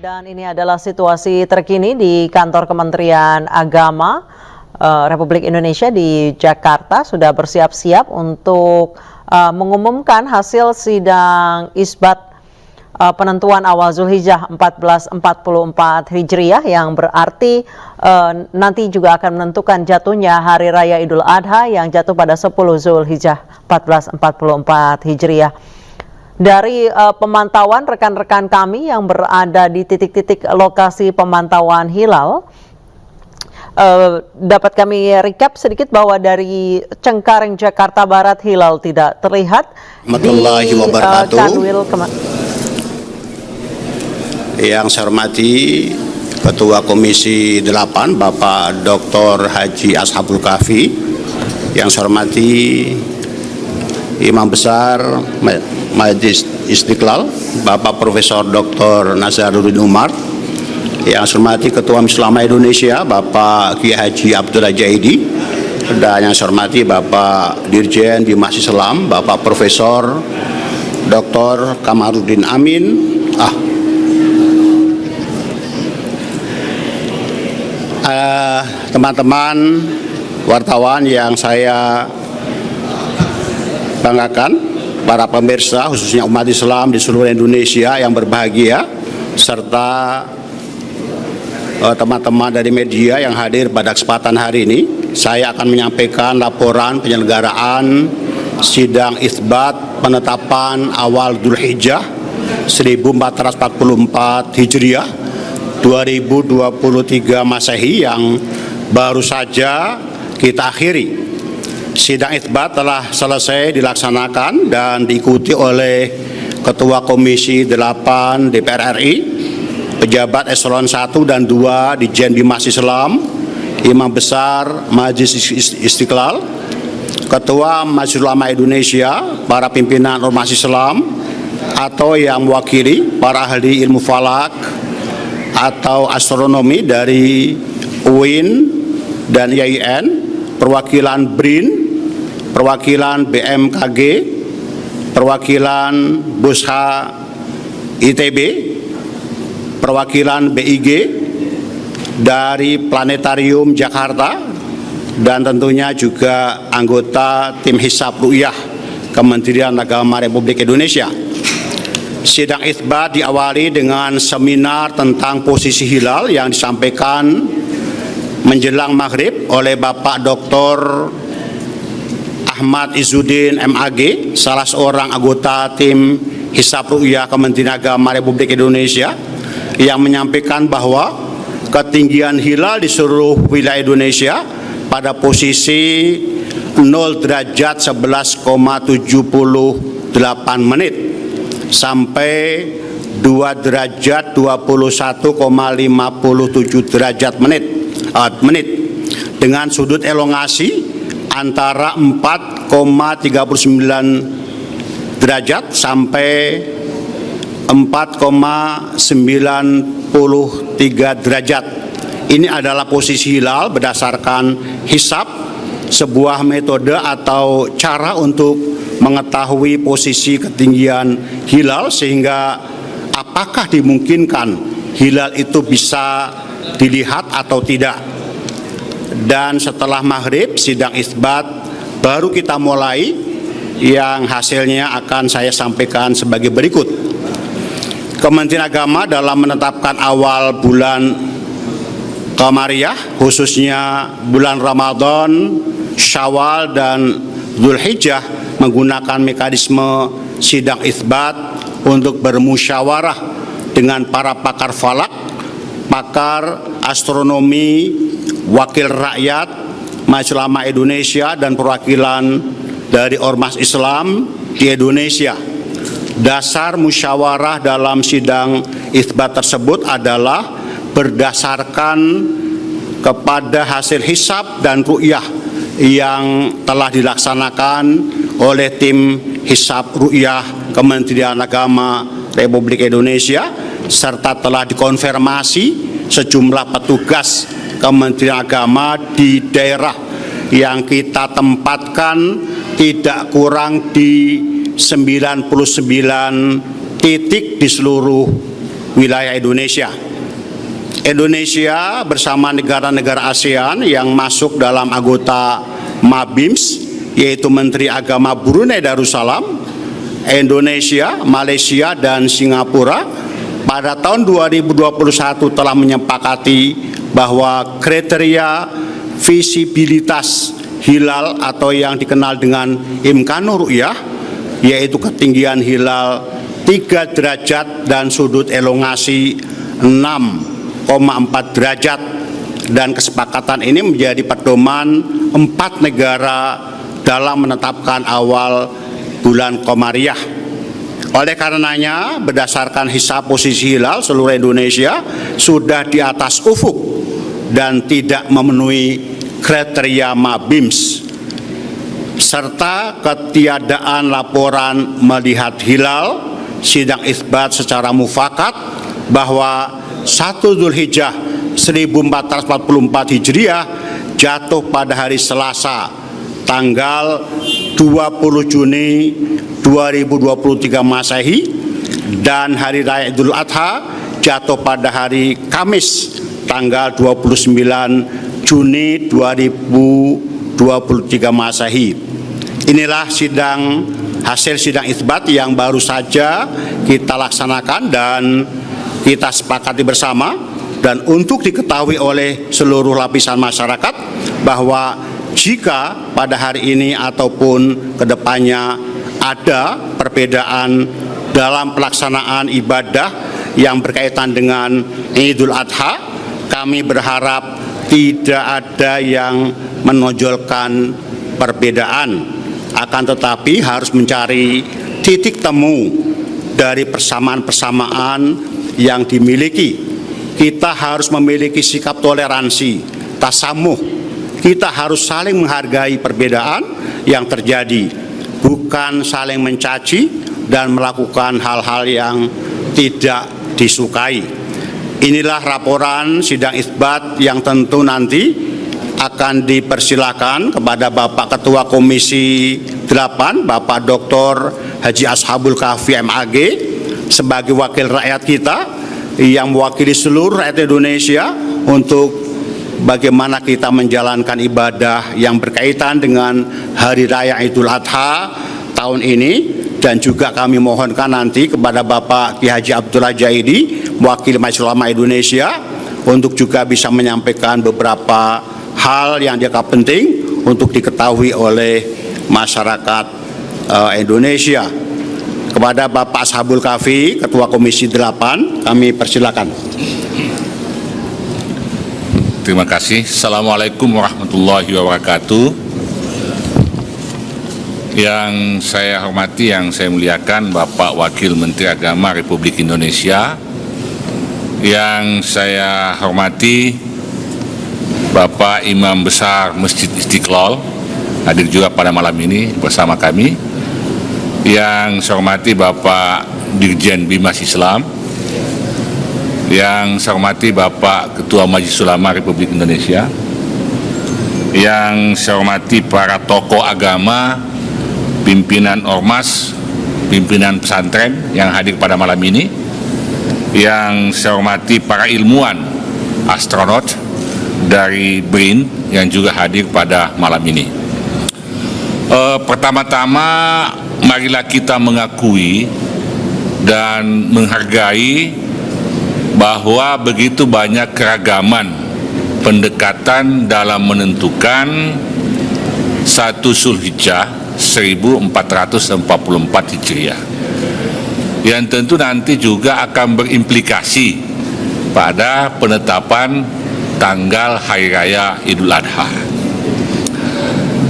Dan ini adalah situasi terkini di kantor Kementerian Agama Republik Indonesia di Jakarta sudah bersiap-siap untuk mengumumkan hasil sidang isbat penentuan awal Zulhijjah 1444 Hijriah yang berarti nanti juga akan menentukan jatuhnya Hari Raya Idul Adha yang jatuh pada 10 Zulhijjah 1444 Hijriah. Dari pemantauan rekan-rekan kami yang berada di titik-titik lokasi pemantauan hilal, dapat kami recap sedikit bahwa dari Cengkareng, Jakarta Barat, hilal tidak terlihat. Warahmatullahi wabarakatuh. Yang saya hormati Ketua Komisi 8 Bapak Dr. Haji Ashabul Kahfi, yang saya hormati Imam Besar Majelis Istiqlal Bapak Profesor Dr. Nazaruddin Umar, yang saya hormati Ketua Majelis Ulama Indonesia Bapak Kiai Haji Abdullah Jaidi, dan yang saya hormati Bapak Dirjen Bimas Islam Bapak Profesor Dr. Kamarudin Amin. Teman-teman wartawan yang saya banggakan, para pemirsa khususnya umat Islam di seluruh Indonesia yang berbahagia, serta teman-teman dari media yang hadir pada kesempatan hari ini, saya akan menyampaikan laporan penyelenggaraan sidang isbat penetapan awal Dzulhijjah 1444 Hijriah 2023 Masehi yang baru saja kita akhiri. Sidang isbat telah selesai dilaksanakan dan diikuti oleh Ketua Komisi 8 DPR RI, pejabat eselon 1 dan 2 Ditjen Bimas Islam, Imam Besar Majelis Istiqlal, Ketua Majelis Ulama Indonesia, para pimpinan ormas Islam atau yang mewakili para ahli ilmu falak atau astronomi dari UIN dan IAIN, perwakilan BRIN, perwakilan BMKG, perwakilan Busha ITB, perwakilan BIG dari Planetarium Jakarta, dan tentunya juga anggota tim Hisab Ru'yah Kementerian Agama Republik Indonesia. Sidang isbat diawali dengan seminar tentang posisi hilal yang disampaikan menjelang maghrib oleh Bapak Dr. Ahmad Izzuddin MAG, salah seorang anggota tim Hisab Ru'yah Kementerian Agama Republik Indonesia, yang menyampaikan bahwa ketinggian hilal di seluruh wilayah Indonesia pada posisi 0 derajat 11,78 menit sampai 2 derajat 21,57 derajat menit dengan sudut elongasi antara 4,39 derajat sampai 4,93 derajat. Ini adalah posisi hilal berdasarkan hisab, sebuah metode atau cara untuk mengetahui posisi ketinggian hilal, sehingga apakah dimungkinkan hilal itu bisa dilihat atau tidak. Dan setelah maghrib sidang isbat baru kita mulai, yang hasilnya akan saya sampaikan sebagai berikut. Kementerian Agama dalam menetapkan awal bulan Qamariyah, khususnya bulan Ramadan, Syawal, dan Dzulhijjah, menggunakan mekanisme sidang isbat untuk bermusyawarah dengan para pakar falak, pakar astronomi, wakil rakyat, Majelis Ulama Indonesia, dan perwakilan dari ormas Islam di Indonesia. Dasar musyawarah dalam sidang isbat tersebut adalah berdasarkan kepada hasil hisab dan ru'yah yang telah dilaksanakan oleh tim Hisab Ru'yah Kementerian Agama Republik Indonesia, serta telah dikonfirmasi sejumlah petugas Kementerian Agama di daerah yang kita tempatkan tidak kurang di 99 titik di seluruh wilayah Indonesia. Indonesia bersama negara-negara ASEAN yang masuk dalam anggota MABIMS, yaitu Menteri Agama Brunei Darussalam, Indonesia, Malaysia, dan Singapura, pada tahun 2021 telah menyepakati bahwa kriteria visibilitas hilal atau yang dikenal dengan Imkanur Ru'yah, yaitu ketinggian hilal 3 derajat dan sudut elongasi 6,4 derajat, dan kesepakatan ini menjadi pedoman 4 negara dalam menetapkan awal bulan Komariah. Oleh karenanya, berdasarkan hisab posisi hilal, seluruh Indonesia sudah di atas ufuk dan tidak memenuhi kriteria MABIMS, serta ketiadaan laporan melihat hilal. Sidang isbat secara mufakat bahwa 1 Dzulhijjah 1444 Hijriah jatuh pada hari Selasa tanggal 20 Juni 2023 Masehi, dan hari Raya Idul Adha jatuh pada hari Kamis tanggal 29 Juni 2023 Masehi. Inilah hasil sidang isbat yang baru saja kita laksanakan dan kita sepakati bersama, dan untuk diketahui oleh seluruh lapisan masyarakat bahwa jika pada hari ini ataupun kedepannya ada perbedaan dalam pelaksanaan ibadah yang berkaitan dengan Idul Adha, kami berharap tidak ada yang menonjolkan perbedaan, akan tetapi harus mencari titik temu dari persamaan-persamaan yang dimiliki. Kita harus memiliki sikap toleransi, tasamuh. Kita harus saling menghargai perbedaan yang terjadi, bukan saling mencaci dan melakukan hal-hal yang tidak disukai. Inilah laporan sidang isbat yang tentu nanti akan dipersilakan kepada Bapak Ketua Komisi 8, Bapak Dr. Haji Ashabul Kahfi MAG, sebagai wakil rakyat kita yang mewakili seluruh rakyat Indonesia untuk bagaimana kita menjalankan ibadah yang berkaitan dengan Hari Raya Idul Adha tahun ini. Dan juga kami mohonkan nanti kepada Bapak Ki Haji Abdullah Jaidi, mewakili Majelis Ulama Indonesia, untuk juga bisa menyampaikan beberapa hal yang dianggap penting untuk diketahui oleh masyarakat Indonesia. Kepada Bapak Ashabul Kahfi, Ketua Komisi 8, kami persilakan. Terima kasih. Assalamualaikum warahmatullahi wabarakatuh. Yang saya hormati, yang saya muliakan Bapak Wakil Menteri Agama Republik Indonesia, yang saya hormati Bapak Imam Besar Masjid Istiqlal, hadir juga pada malam ini bersama kami. Yang saya hormati Bapak Dirjen Bimas Islam, yang saya hormati Bapak Ketua Majelis Ulama Republik Indonesia, yang saya hormati para tokoh agama, pimpinan ormas, pimpinan pesantren yang hadir pada malam ini, yang saya hormati para ilmuwan astronot dari BRIN yang juga hadir pada malam ini. Pertama-tama, marilah kita mengakui dan menghargai bahwa begitu banyak keragaman pendekatan dalam menentukan 1 Dzulhijjah 1444 Hijriah, yang tentu nanti juga akan berimplikasi pada penetapan tanggal Hari Raya Idul Adha.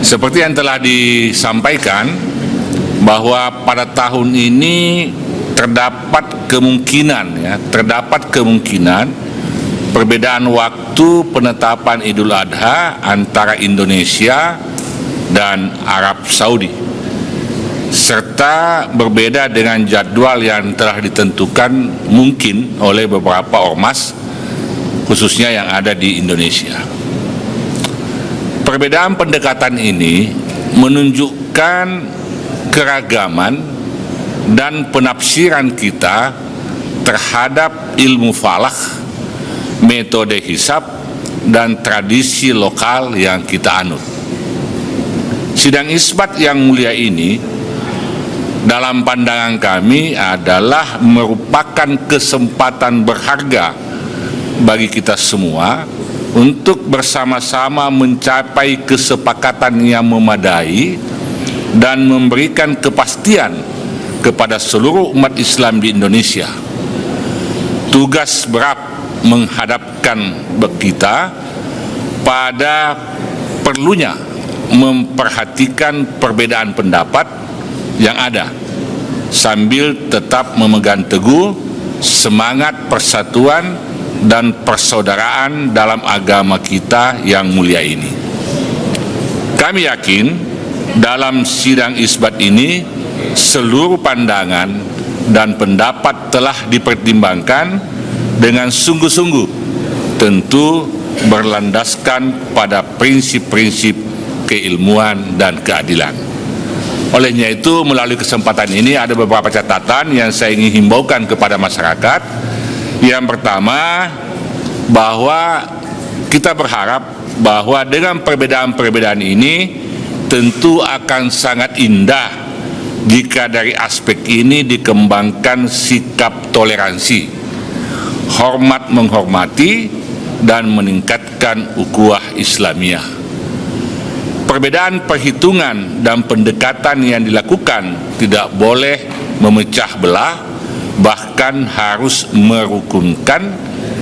Seperti yang telah disampaikan, bahwa pada tahun ini terdapat kemungkinan perbedaan waktu penetapan Idul Adha antara Indonesia dan Arab Saudi, serta berbeda dengan jadwal yang telah ditentukan mungkin oleh beberapa ormas, khususnya yang ada di Indonesia. Perbedaan pendekatan ini menunjukkan keragaman dan penafsiran kita terhadap ilmu falak, metode hisab, dan tradisi lokal yang kita anut. Sidang isbat yang mulia ini dalam pandangan kami adalah merupakan kesempatan berharga bagi kita semua untuk bersama-sama mencapai kesepakatan yang memadai dan memberikan kepastian kepada seluruh umat Islam di Indonesia. Tugas berat menghadapkan kita pada perlunya memperhatikan perbedaan pendapat yang ada sambil tetap memegang teguh semangat persatuan dan persaudaraan dalam agama kita yang mulia ini. Kami yakin dalam sidang isbat ini seluruh pandangan dan pendapat telah dipertimbangkan dengan sungguh-sungguh, tentu berlandaskan pada prinsip-prinsip keilmuan dan keadilan. Olehnya itu, melalui kesempatan ini ada beberapa catatan yang saya ingin himbaukan kepada masyarakat. Yang pertama, bahwa kita berharap bahwa dengan perbedaan-perbedaan ini tentu akan sangat indah jika dari aspek ini dikembangkan sikap toleransi, hormat menghormati, dan meningkatkan ukhuwah Islamiyah. Perbedaan perhitungan dan pendekatan yang dilakukan tidak boleh memecah belah, bahkan harus merukunkan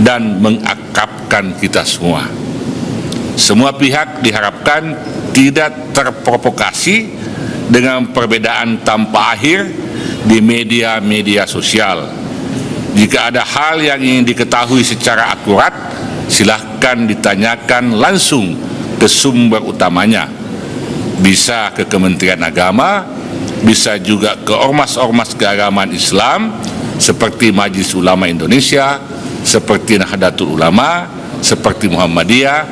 dan mengakrabkan kita semua. Semua pihak diharapkan tidak terprovokasi dengan perbedaan tanpa akhir di media-media sosial. Jika ada hal yang ingin diketahui secara akurat, silahkan ditanyakan langsung ke sumber utamanya. Bisa ke Kementerian Agama, bisa juga ke ormas-ormas keagamaan Islam seperti Majelis Ulama Indonesia, seperti Nahdlatul Ulama, seperti Muhammadiyah,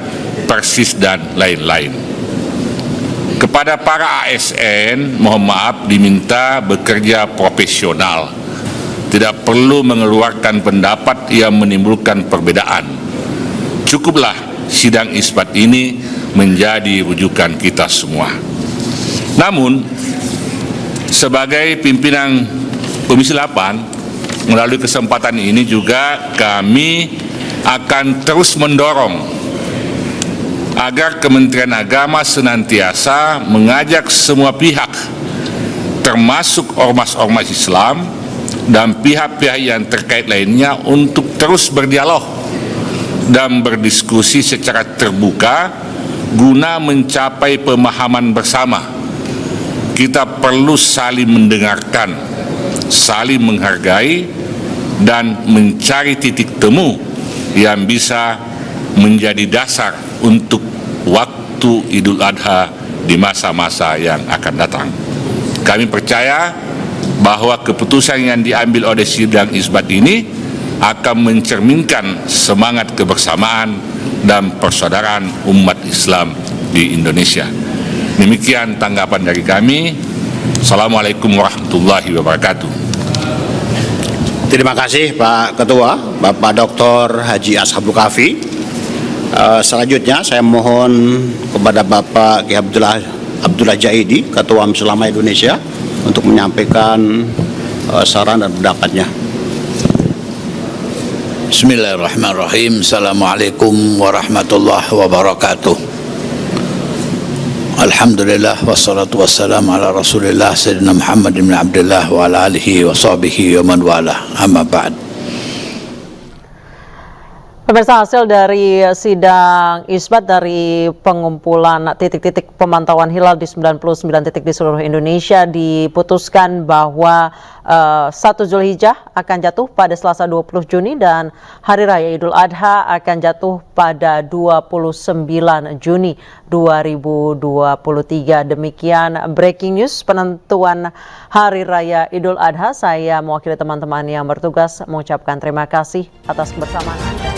Persis, dan lain-lain. Kepada para ASN, mohon maaf, diminta bekerja profesional. Tidak perlu mengeluarkan pendapat yang menimbulkan perbedaan. Cukuplah sidang isbat ini menjadi rujukan kita semua. Namun, sebagai pimpinan Komisi 8, melalui kesempatan ini juga kami akan terus mendorong agar Kementerian Agama senantiasa mengajak semua pihak, termasuk ormas-ormas Islam dan pihak-pihak yang terkait lainnya, untuk terus berdialog dan berdiskusi secara terbuka guna mencapai pemahaman bersama. Kita perlu saling mendengarkan, saling menghargai, dan mencari titik temu yang bisa menjadi dasar untuk waktu Idul Adha di masa-masa yang akan datang. Kami percaya bahwa keputusan yang diambil oleh sidang isbat ini akan mencerminkan semangat kebersamaan dan persaudaraan umat Islam di Indonesia. Demikian tanggapan dari kami. Assalamualaikum warahmatullahi wabarakatuh. Terima kasih Pak Ketua, Bapak Dr. Haji Ashabul Kafi. Selanjutnya saya mohon kepada Bapak Ki Abdullah Jaidi, Ketua Majelis Ulama Indonesia, untuk menyampaikan saran dan pendapatnya. Bismillahirrahmanirrahim. Assalamualaikum warahmatullahi wabarakatuh. Alhamdulillah wassalatu wassalamu ala Rasulillah Sayyidina Muhammad bin Abdullah wa ala alihi wa sahbihi wa man wala. Amma ba'd. Pemirsa, hasil dari sidang isbat dari pengumpulan titik-titik pemantauan hilal di 99 titik di seluruh Indonesia diputuskan bahwa 1 Zulhijjah akan jatuh pada Selasa 20 Juni dan Hari Raya Idul Adha akan jatuh pada 29 Juni 2023. Demikian breaking news penentuan Hari Raya Idul Adha. Saya mewakili teman-teman yang bertugas mengucapkan terima kasih atas kebersamaan Anda.